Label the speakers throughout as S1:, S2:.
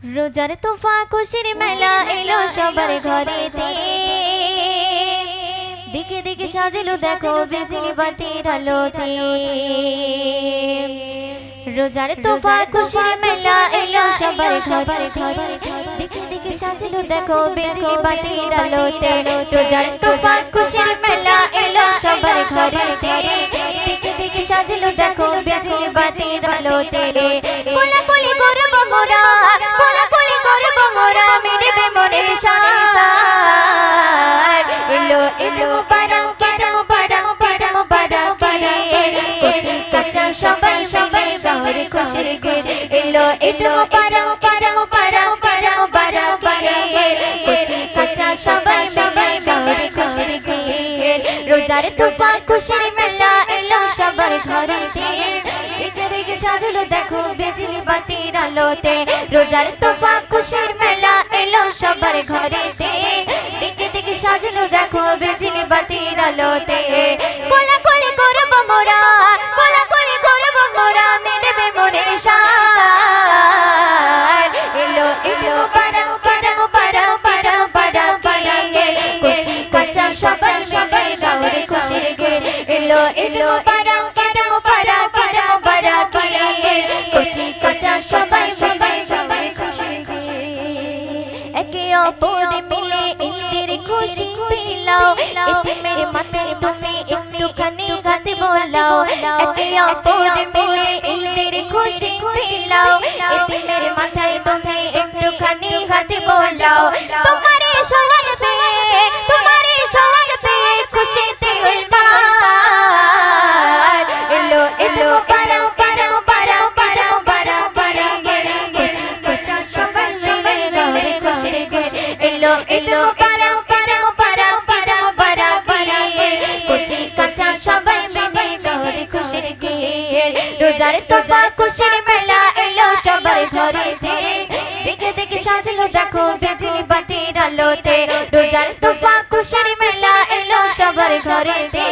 S1: রোজার তোফা খুশির মেলা এলো সবার ঘরেতে, দিকে দিকে সাজলো দেখো বিজলি বাতির আলোতে। রোজার তোফা খুশির মেলা এলো সবার ঘরে, দিকে দিকে সাজলো দেখো বিজলি বাতির আলোতে। রোজার তোফা খুশির মেলা এলো সবার ঘরেতে, দিকে দিকে সাজলো দেখো বিজলি বাতির আলোতে। কোলাকুলি করব মোরা, কোলাকুলি করব মোরা, মিটবে মনের সায়। এলো এলো মুবারক ঈদ মুবারক ঈদ মুবারক ঈদ, কচি কাঁচা সবাই মিলে গাওয়ার খুশির গীত। এলো ঈদ মুবারক ঈদ মুবারক ঈদ মুবারক ঈদ, কচি কাঁচা সবাই মিলে গাওয়ার খুশির গীত। রোজার তোফা খুশির মেলা এলো সবার ঘরেতে, দিকে দিকে সাজলো দেখো বিজলি বাতির আলোতে। রোজার তোফা খুশির মেলা এলো সবার ঘরেতে, দিকে দিকে সাজলো দেখো বিজলি বাতির আলোতে। কোলাকুলি করব মোরা, কোলাকুলি করব মোরা, মিটবে মনের সায়। এলো এলো মুবারক ঈদ মুবারক ঈদ মুবারক ঈদ, কচি কাঁচা সবাই মিলে গাওয়ার খুশির গীত। এলো এলো মুবারক ঈদ মুবারক ঈদ মুবারক ঈদ, কচি কাঁচা সবাই মিলে গাওয়ার খুশির গীত। একে অপরে মিলে ঈদের খুশি বিলাও, এতিমের মাথায় তুমি একটুখানি গান বোলাও। একে অপরে মিলে ঈদের খুশি বিলাও, এতিমের মাথায় তুমি একটুখানি গান বোলাও। তোমারে সোহাগ পেয়ে, তোমারে সোহাগ পেয়ে খুশিতে উলমাল। এলো এলো মুবারক ঈদ মুবারক ঈদ মুবারক ঈদ, কচি কাঁচা সবাই মিলে গাওয়ার খুশির গীত। এলো এলো মুবারক ঈদ মুবারক ঈদ মুবারক ঈদ, কচি কাঁচা সবাই মিলে গাওয়ার খুশির গীত। রোজার তোফা খুশির মেলা এলো সবার ঘরেতে, দিকে দিকে সাজলো দেখো বিজলি বাতির আলোতে। রোজার তোফা খুশির মেলা এলো সবার ঘরেতে,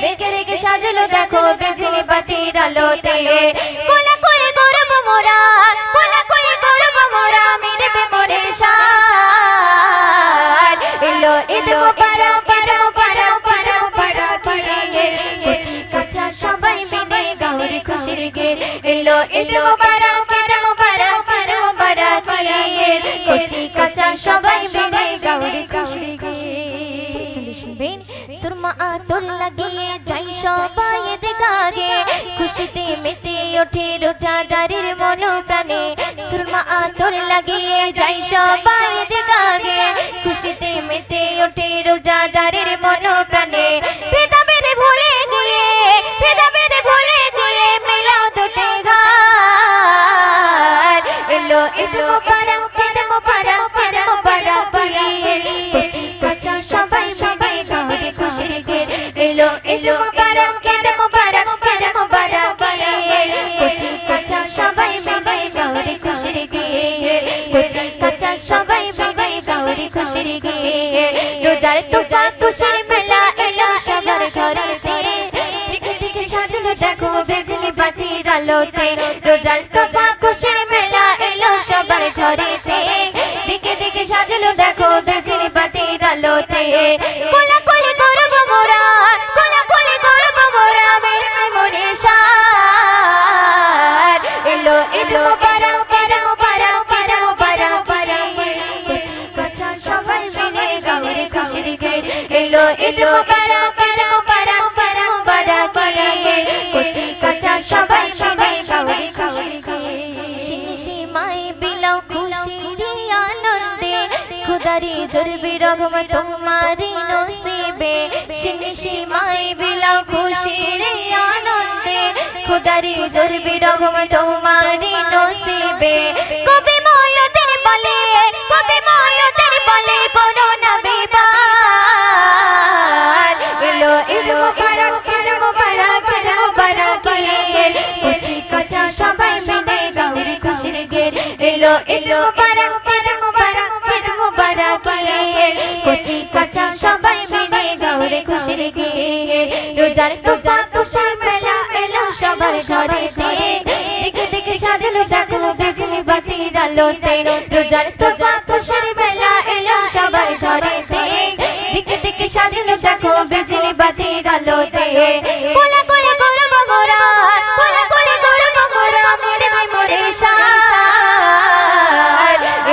S1: দিকে দিকে সাজলো দেখো বিজলি বাতির আলোতে। কোলাকুলি করব মোরা, কোলাকুলি করব মোরা, মিটবে মনের সায়। এলো ঈদ মুবারক ঈদ মুবারক ঈদ মুবারক ঈদ, কচি কাঁচা সবাই মিলে গাওয়ার খুশির গীত। এলো ঈদ মুবারক ঈদ মুবারক ঈদ মুবারক ঈদ, কচি কাঁচা সবাই মিলে গাওয়ার খুশির গীত। শুনবেন সুরমা আতর লাগিয়ে যাই সবাই ঈদগাহে, খুশিতে মেতে ওঠে রোজাদারের মন প্রাণে। সুরমা আতর লাগিয়ে যাই সবাই ঈদগাহে, খুশিতে মেতে ওঠে রোজাদারের মন প্রাণে। ভেদাভেদ ভুলে গিয়ে, ভেদাভেদ ভুলে গিয়ে মেলাও দুটি ঘাট। এলো ঈদ মুবারক ঈদ মুবারক ঈদ মুবারক ঈদ, কচি কাঁচা সবাই মিলে গাওয়ার খুশির গীত। এলো এলো মুবারক ঈদ মুবারক ঈদ মুবারক ঈদ, কচি কাঁচা সবাই মিলে গাওয়ার খুশির গীত। কচি কাঁচা সবাই মিলে গাওয়ার খুশির গীত। রোজার তোফা খুশির মেলা এলো সবার ঘরেতে, দিকে দিকে সাজলো দেখো বিজলি বাতির আলোতে। রোজার তোফা খুশির মেলা এলো সবার ঘরেতে, দিকে দিকে সাজলো দেখো বিজলি বাতির আলোতে। কোলাকুলি করব মোরা, কোলাকুলি করব মোরা, মিটবে মনের সায়। এলো এলো মুবারক ঈদ মুবারক ঈদ মুবারক ঈদ, কচি কাঁচা সবাই মিলে গাওয়ার খুশির গীত। এলো ঈদ মুবারক ঈদ মুবারক ঈদ মুবারক ঈদ, কচি কাঁচা সবাই মিলে গাওয়ার খুশির গীত। সীমায় বিলাও খুশির আনন্দে, খুদারি জরবি রহমত তোমারি নসিবে। সীমায় বিলাও খুশির আনন্দে, খুদারি জরবি রহমত তোমারি নসিবে। কবি ময়তের বলে, কবি ময়তের বলে করো না বিবাদ। এলো এলো মুবারক ঈদ মুবারক ঈদ মুবারক ঈদ, কচি কাঁচা সবাই মিলে গাওয়ার খুশির গীত। এলো এলো মুবারক ঈদ মুবারক ঈদ মুবারক ঈদ, কচি কাঁচা সবাই মিলে গাওয়ার খুশির গীত। রোজার তোফা খুশির মেলা এলো সবার ঘরেতে, দিকে দিকে সাজালো দেখো বিজলি বাতির আলোতে রোজার তোবা খুশির বেলা এলো সবার ঘরেতে দিকে দিকে সাজালো দেখো বিজলি বাতির আলোতে কোলা কোলা করব মোরা কোলা কোলা করব মোরা মোরে মোরে শান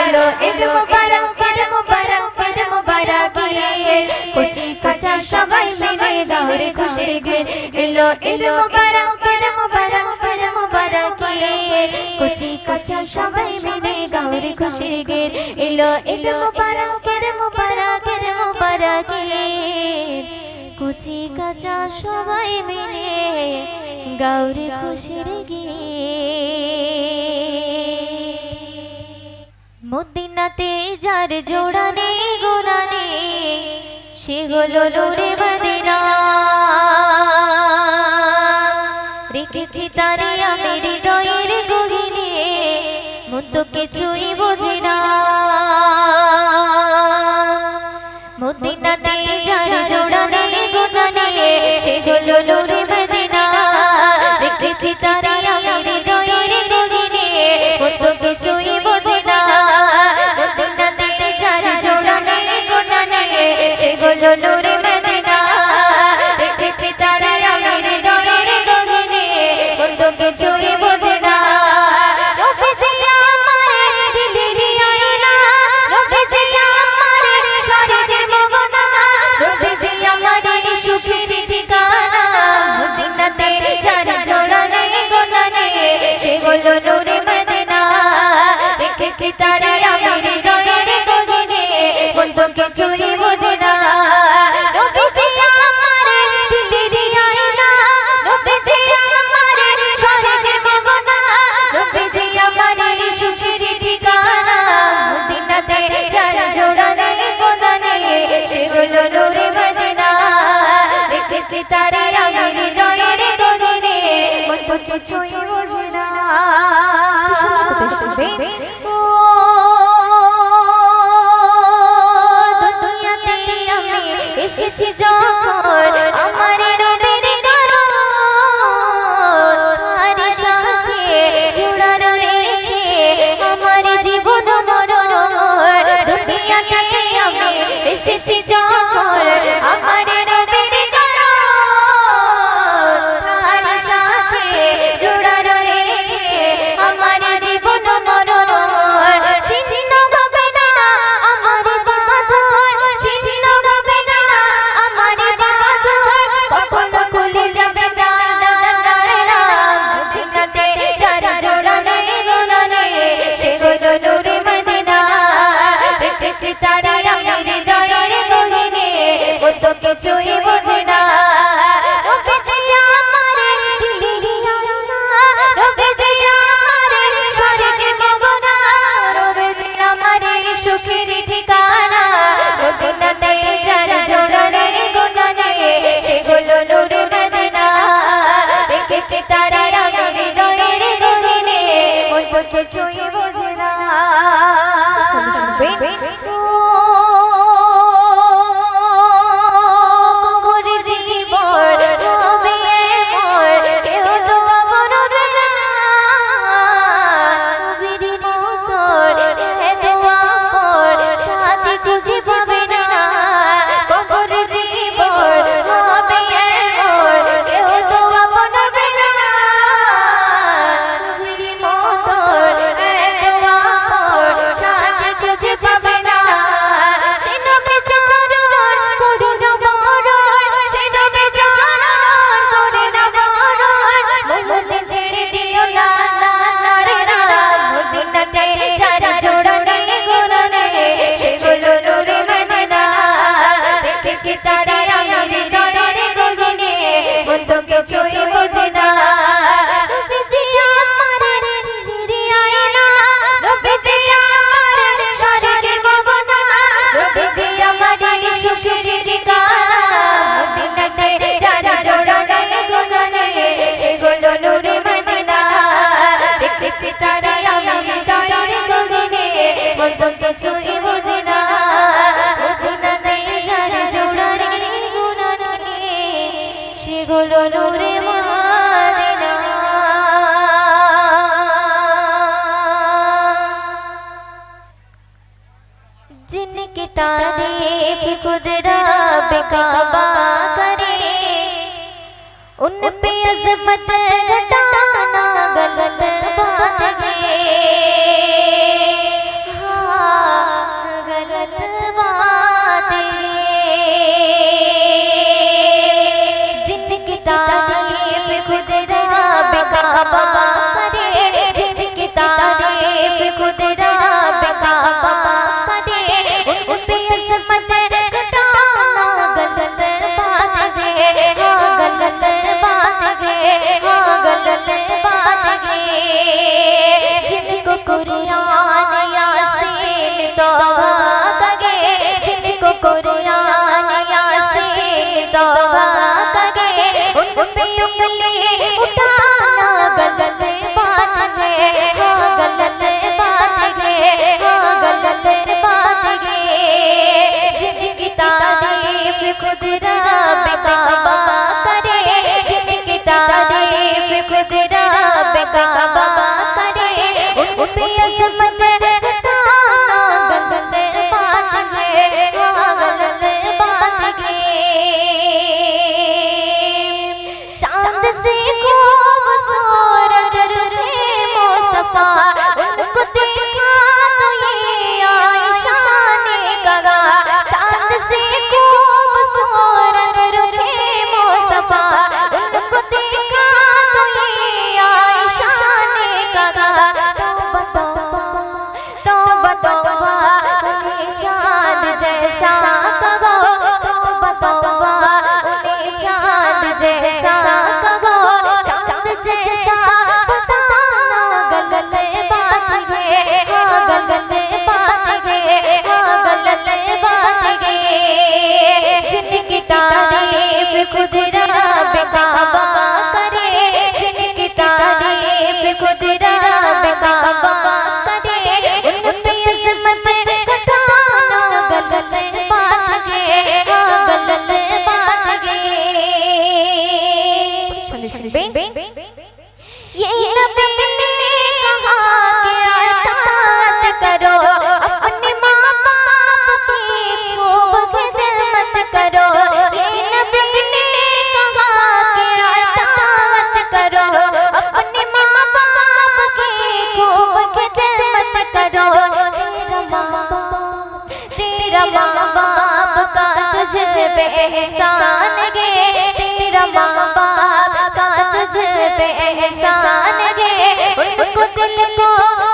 S1: এলো এলো মুবারক ঈদ মুবারক ঈদ মুবারক কুচি কাঁচা সবাই মিলে গাওরে খুশির গীত এলো এলো মুবারক ঈদ মুবারক ঈদ মুবারক কুচি কাঁচা সবাই মিলে গাওরে খুশির গীত এলো এলো মুবারক ঈদ মুবারক ঈদ মুবারক কুচি কাঁচা সবাই মিলে গাওরে খুশির গীত মদিনাতে যার জোড়া নেই গোনা নেই সে হলো নূরে মদিনা রেখেছি তারে আমি হৃদয়ের গহীনে মন তো কিছুই বোঝে না মদিনাতে যার জোড়া নেই গোনা নেই সে হলো নূরে মদিনা রেখেছি তারে আমি হৃদয়ের গহীনে মন তো কিছুই বোঝে না মদিনাতে যার জোড়া নেই গোনা নেই সে হলো নূরে মদিনা রেখেছি তারে আমি হৃদয়ের গহীনে মন তো কিছুই বোঝে না নবীজি আমার দিলের আয়না নবীজি আমার শরীরের মগনা নবীজি আমার সুখের ঠিকানা মদিনাতে যার জোড়া নেই গোনা নেই সে হলো নূরে মদিনা রেখেছি তারে আমি হৃদয়ের গহীনে মন তো কিছুই বোঝে না নবীজি আমার দিলের আয়না নবীজি আমার শরীরের মগনা নবীজি আমার সুখের ঠিকানা মদিনাতে যার জোড়া নেই গোনা নেই সে হলো নূরে মদিনা রেখেছি তারে আমি হৃদয়ের গহীনে মন তো কিছুই বোঝে না দুনিয়াতে আমি এসেছি যখন আমার নবীর কারণ তার সাথে জোড়া রয়েছে আমার জীবন মরণ দুনিয়াতে আমি এসেছি যখন আমার নবীর কারণ তার সাথে জোড়া রয়েছে আমার জীবন মরণ চিহ্ন হবে না আমার বাঁধন চিহ্ন হবে না আমার বাঁধন কখনো খুলে যাবে না মদিনাতে যার জোড়া নেই গোনা নেই সে হলো নূরে মদিনা রেখেছি তারে আমি হৃদয়ের গহীনে মন তো কিছুই বোঝে না নবীজি আমার দিলের আয়না নবীজি আমার শরীরের মগনা নবীজি আমার সুখের ঠিকানা মদিনাতে যার জোড়া নেই গোনা নেই সে হলো নূরে মদিনা রেখেছি তারে আমি হৃদয়ের গহীনে মন তো কিছুই বোঝে না খুঁজে পাবে না तारीफ खुद रब काबा करे, उन पे अज़मत घटाना गलत बात है। हाँ गलत बात है। जिनकी तारीफ खुद रब काबा करे, जिनकी तारीफ खुद रब काबा करे, उन पे अज़मत घटाना गलत बात है। हाँ गलत बात है, हाँ गलत बात है। जिनको कुरान यासीन तौबा कगे, जिनको कुरान यासीन तौबा कगे, उन पे उंगली उठाना गलत बात है। हाँ गलत बात है, हाँ गलत बात है। जिनकी तारीफ खुद रब काबा करे, जिनकी तारीफ खुद रब काबा करे, उन पे अज़मत घटाना गलत बात है। हाँ गलत बात है। चांद से खूबसूरत थे मुस्तफा, उनको देखा तो ये आयशा ने कहा। चांद से खूबसूरत थे मुस्तफा, उनको देखा तो ये आयशा ने कहा। तौबा तौबा उन्हें चांद जैसा कहो, तौबा तौबा उन्हें चांद जैसा कहो। चांद जैसा बताना गलत बात है। हाँ गलत बात है, हाँ गलत बात है। जिनकी तारीफ खुद रब काबा करे, जिनकी तारीफ खुद रब काबा करे, उन पे अज़मत घटाना गलत बात है। हाँ गलत बात है। ये नबी ने कहा कि अताअत करो, अपने माँ बाप की खूब खिदमत करो। ये नबी ने कहा कि अताअत करो, अपने माँ बाप की खूब खिदमत करो। तेरा माँ बाप का तुझ पे एहसान गे, तेरा माँ बाप का तुझ पे एहसान गे, उनको दिल को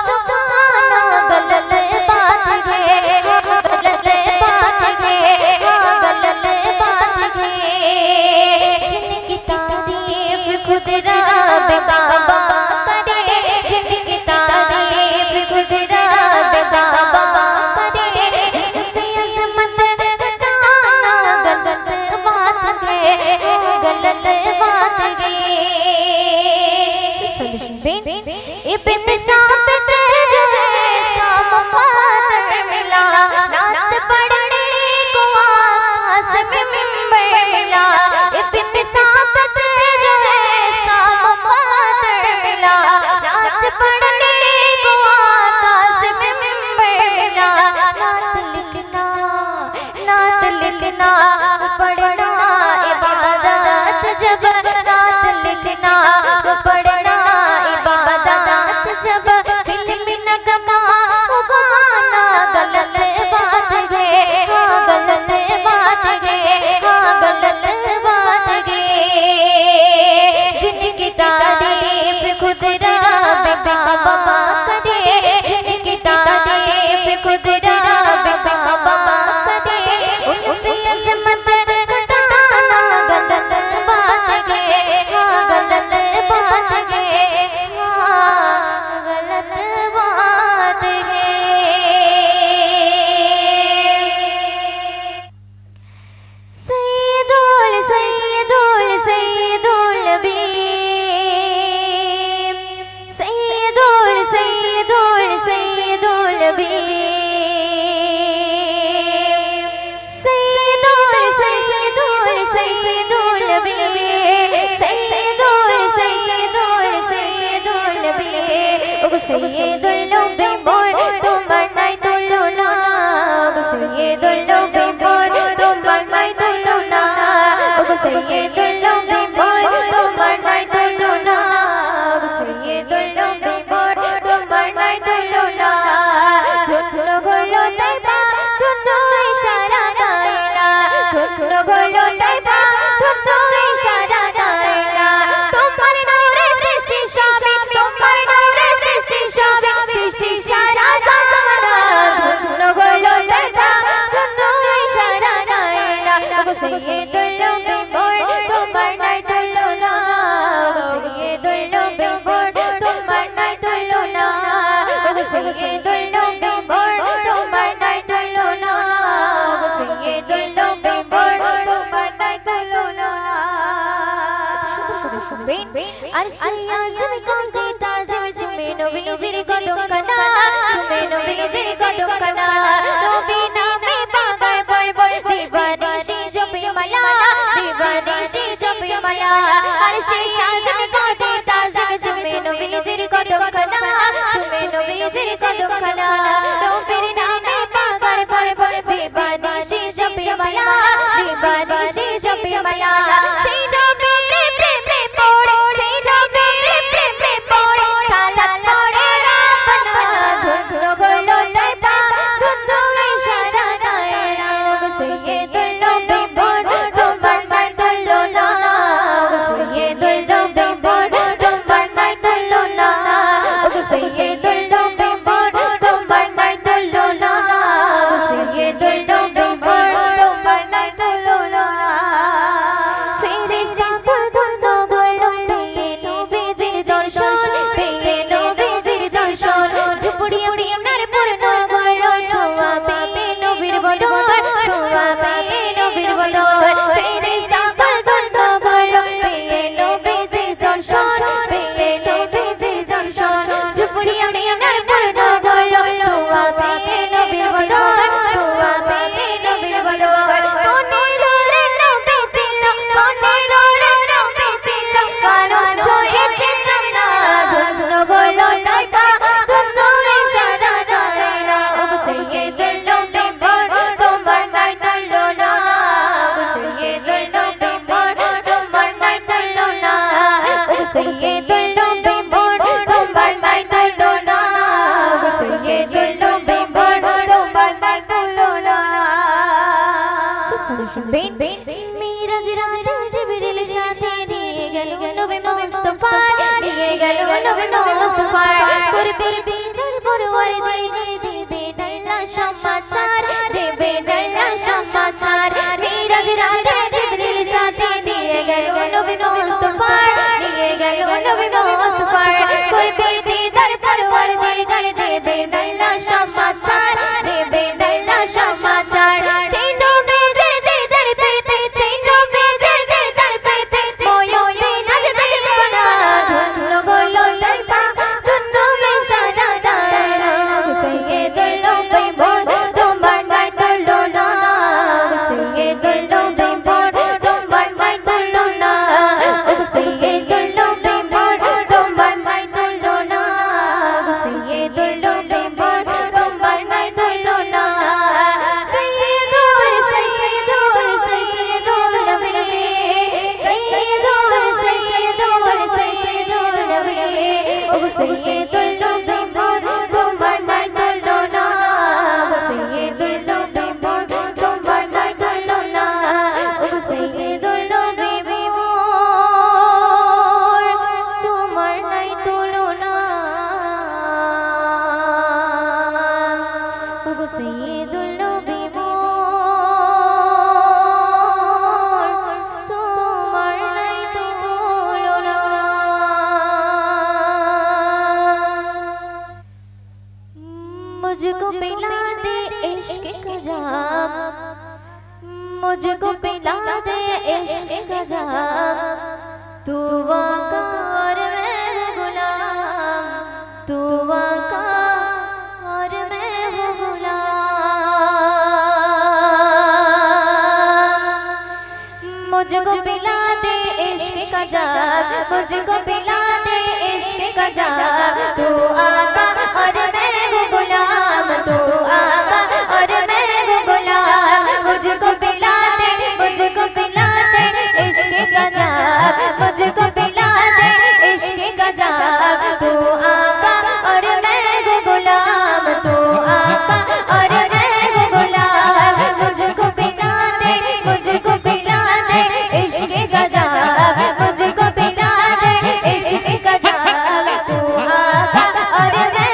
S1: दुखाना गलत बात है। हाँ गलत बात है, हाँ गलत बात है। जिनकी तारीफ खुद रब काबा करे, जिनकी तारीफ खुद रब काबा करे, उन पे अज़मत घटाना गलत बात है। हाँ गलत बात है। इब्न साबित जो है सामपार मिला, नात पढ़ने को आकाश में मिंबर मिला। इब्न साबित जो है सामपार मिला, नात पढ़ने को आकाश में मिंबर मिला। नात लिखना पढ़ना इबादत, जब नात लिखना पढ़ना इबादत, जब फिल्म नगमा गाना गलत बात है। हाँ गलत बात है, हाँ गलत बात है। जिनकी तारीफ खुद रब काबा करे, जिनकी तारीफ खुद रब काबा करे, उन पे अज़मत घटाना गलत बात है। हाँ गलत बात है, हाँ गलत बात है। सैयदुल सैयदुल सैयदुल नबी, सैयदुल सैयदुल सैयदुल नबी, सैयदुल सैयदुल सैयदुल नबी, सैयदुल सैयदुल सैयदुल नबी। ओगो सैयदुल नबी बोल तुम्हार নাই তুলনা, ওগো সৈয়দুল সৈয়দুল নবী মোর তোমার নাই তুলনা সৈয়দুল নবী মোর তোমার নাই তুলনা আর সিয়াজম কাঁদে তাজিম চুমে নবীজির কদম কানা চুমে নবীজির কদম কানা নবী নামে পাগল করব দিবানিশি জপে মালা দিবানিশি জপে মালা আর সিয়াজম কাঁদে তাজিম চুমে নবীজির কদম কানা চুমে নবীজির কদম কানা নবীর নামে পাগল করব দিবানিশি জপে মালা দিবানিশি জপে মালা সেই নবীর প্রেমে পড়ে সেই নবীর প্রেমে পড়ে সালাত পড়ে রাব্বানা ধন্য হলো তয়বা ধন্য ইশারা দায়রা সৈয়দুল নবী মোর তোমার নাই তুলনা সৈয়দুল নবী মোর তোমার নাই তুলনা সৈয়দুল নবী মোর তোমার নাই তুলনা সৈয়দুল নবী মোর তোমার নাই তুলনা ফেরেশতা ধন্য হলো পেয়ে নবীজির দর্শন পেয়ে নবীজির দর্শন ঝুপড়ি আপনার পূর্ণ হলো ছোঁয়া পেয়ে নবীর বদন ছোঁয়া পেয়ে নবীর বদন ফেরেশতা ধন্য হলো পেয়ে নবীজির দর্শন পেয়ে নবীজির দর্শন ঝুপড়ি আপনার পূর্ণ হলো ছোঁয়া পেয়ে নবীর বদন ছোঁয়া পেয়ে নবীর বদন সৈয়দুল নবী মোর তোমার নাই তুলনা সৈয়দুল নবী মোর তোমার নাই তুলনা শুনবেন মিরাজ রাতে জিবরিল সাথে নিয়ে গেল নবী মুস্তাফা নিয়ে গেল নবী মুস্তাফা করবে বিদার পরওয়ার দেবে আল্লাহ সমাচার দেবে আল্লাহ সমাচার মিরাজ রাতে জিবরিল সাথে নিয়ে গেল নবী মুস্তাফা নিয়ে গেল নবী মুস্তাফা করবে বিদার পরওয়ার দেবে আল্লাহ সমাচার দেবে আল্লাহ সমাচার সেই নবীজির দিদার পেতে সেই নবীজির দিদার পেতে ময়ূরে নাচতে বনা ধন্য হলো তয়বা ধন্য ইশারা দায়রা সৈয়দুল নবী মোর তোমার নাই তুলনা সৈয়দুল নবী মোর তোমার নাই তুলনা সৈয়দুল নবী মোর তোমার নাই তুলনা সৈয়দুল নবী মোর তোমার নাই তুলনা সৈয়দুল সৈয়দুল সৈয়দুল নবী সৈয়দুল সৈয়দুল সৈয়দুল নবী ও সৈয়দুল নবী মোর তোমার নাই তুলনা সৈয়দুল নবী মোর তোমার নাই তুলনা ও সৈয়দুল নবী মোর তোমার নাই তুলনা ও সৈয়দুল নবী মোর তোমার নাই তুলনা मुझको पिला दे इश्क का जाम मुझको पिला दे इश्क का जाम तू आका और मैं हूँ गुलाम तू आका और मैं हूँ गुलाम मुझको पिला दे इश्क का जाम मुझको पिला दे इश्क का जाम तू आका और मैं हूँ गुलाम तू आका और मैं हूँ गुलाम मुझको पिला दे इश्क का जाम मुझको पिला दे इश्क का जाम तू आका और मैं हूँ गुलाम तू आका और मैं हूँ गुलाम मुझको पिला दे इश्क का जाम मुझको पिला दे इश्क का जाम तू आका और मैं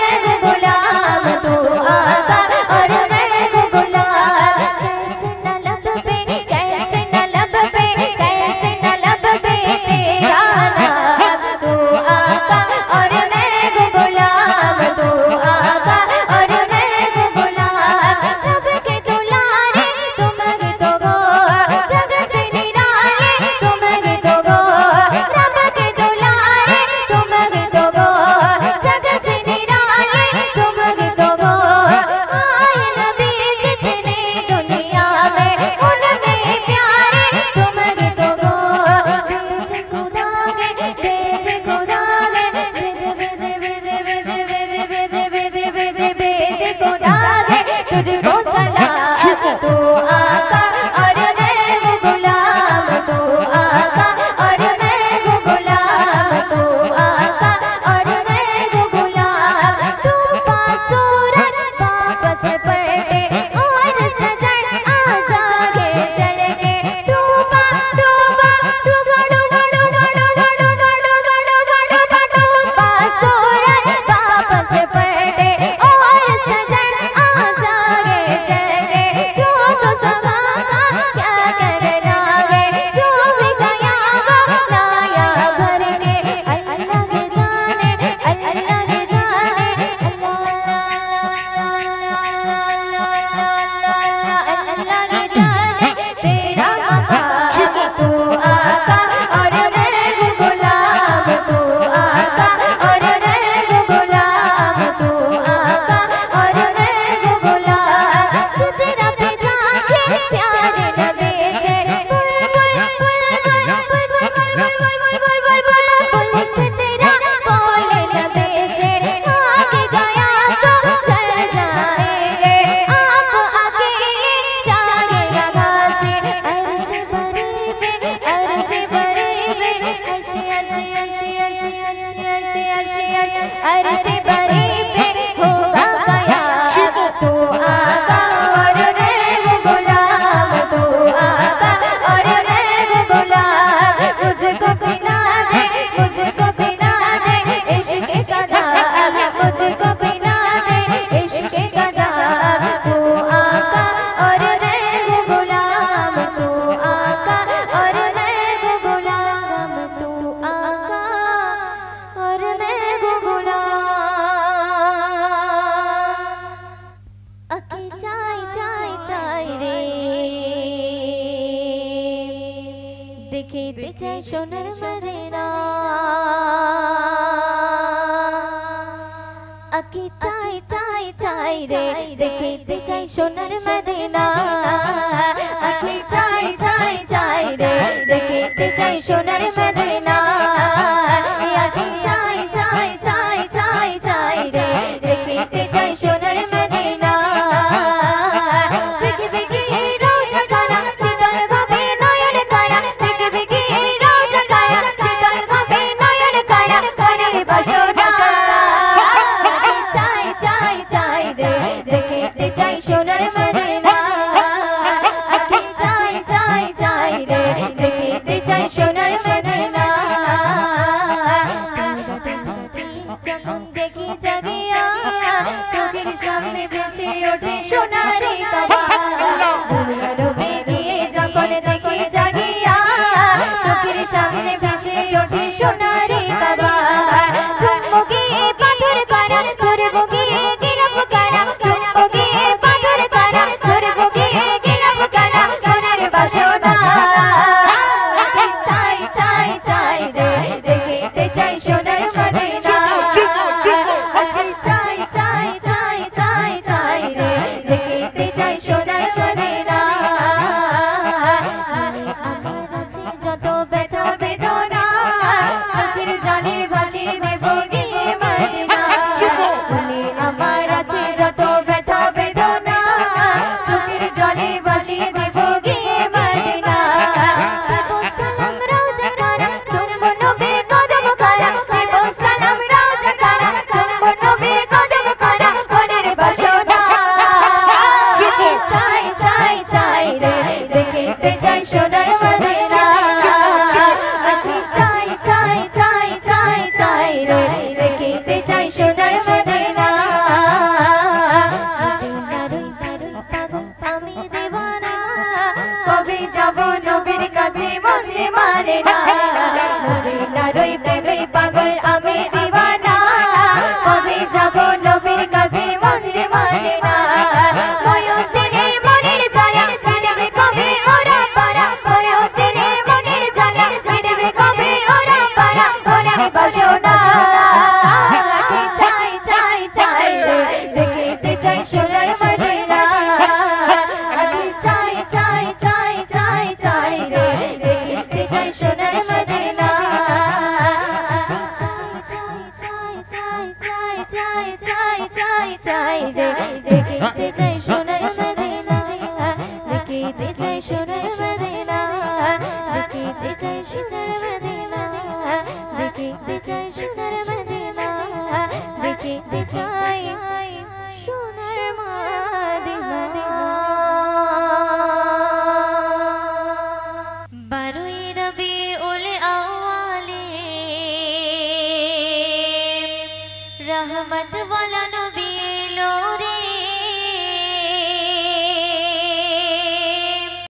S1: দেখতে চাই সোনার মদিনা আকি চাই চাই চাই রে দেখতে চাই সোনার মদিনা আকি চাই চাই চাই রে দেখতে চাই সোনার মদিনা আকি চাই চাই চাই চাই চাই রে দেখতে চাই সোনার মদিনা বিকি বিকি রোজা কানা শীতল ভাবে নয়ন কানা বিকি বিকি রোজা কানা শীতল ভাবে নয়ন কানা মনের বাসনা চাই চাই চাই রে দেখতে চাই সোনার মদিনা আকি চাই চাই চাই রে দেখতে চাই সোনার মদিনা যখন দেখি জাগিয়া চোখের সামনে ভেসে ওঠে সোনারি কাবা ডুবে গিয়ে যখন দেখি জাগিয়া চোখের সামনে ভেসে ওঠে সোনারি কাবা চুম্বকে পাথর কানা ধরবো গিয়ে গিলাফ কানা চুম্বকে পাথর কানা ধরবো গিয়ে গিলাফ কানা মনের বাসনা চাই চাই চাই রে দেখতে চাই সোনার মদিনা চাই চাই চাই চাই চাই রে দেখতে চাই সোনার মদিনা আমার আছে যত ব্যথা বেদনা চোখের জলে ভাসিয়ে দেব গিয়ে মদিনা বলে আমার আছে যত ব্যথা বেদনা চোখের জলে ভাসিয়ে দেব গিয়ে মদিনা দেব সালাম রওজা কানা চুম্বো নবীর কদম কানা দেব সালাম রওজা কানা চুম্বো নবীর কদম কানা মনের বাসনা চাই চাই চাই রে দেখতে চাই সোনার মদিনা আকি চাই চাই চাই চাই চাই রে দেখতে চাই সোনার মদিনা নারী নারী পাগল আমি দেওয়ানা কবে যাব নবীর কাছে মন যে মানে না নারী প্রেমে পাগল আমি দিওয়ানা কবে যাব নবীর কাছে মন যে মানে না বয়তের মনের জ্বালা ছিড়বে কবে ওরা পারা বয়তের মনের জ্বালা ছিড়বে কবে ওরা পারা মনের বাসনা চাই চাই চাই রে দেখতে চাই সোনার মদিনা চাই চাই চাই চাই চাই রে দেখতে চাই সোনার মদিনা চাই চাই চাই চাই চাই চাই চাই রে দেখতে চাই সোনার মদিনা দেখতে চাই সোনার মদিনা দেখতে চাই সোনার মদিনা দেখতে চাই সোনার মদিনা দেখতে চাই সোনার মদিনা 12ই রবিউল আউয়ালে রহমত ওয়ালা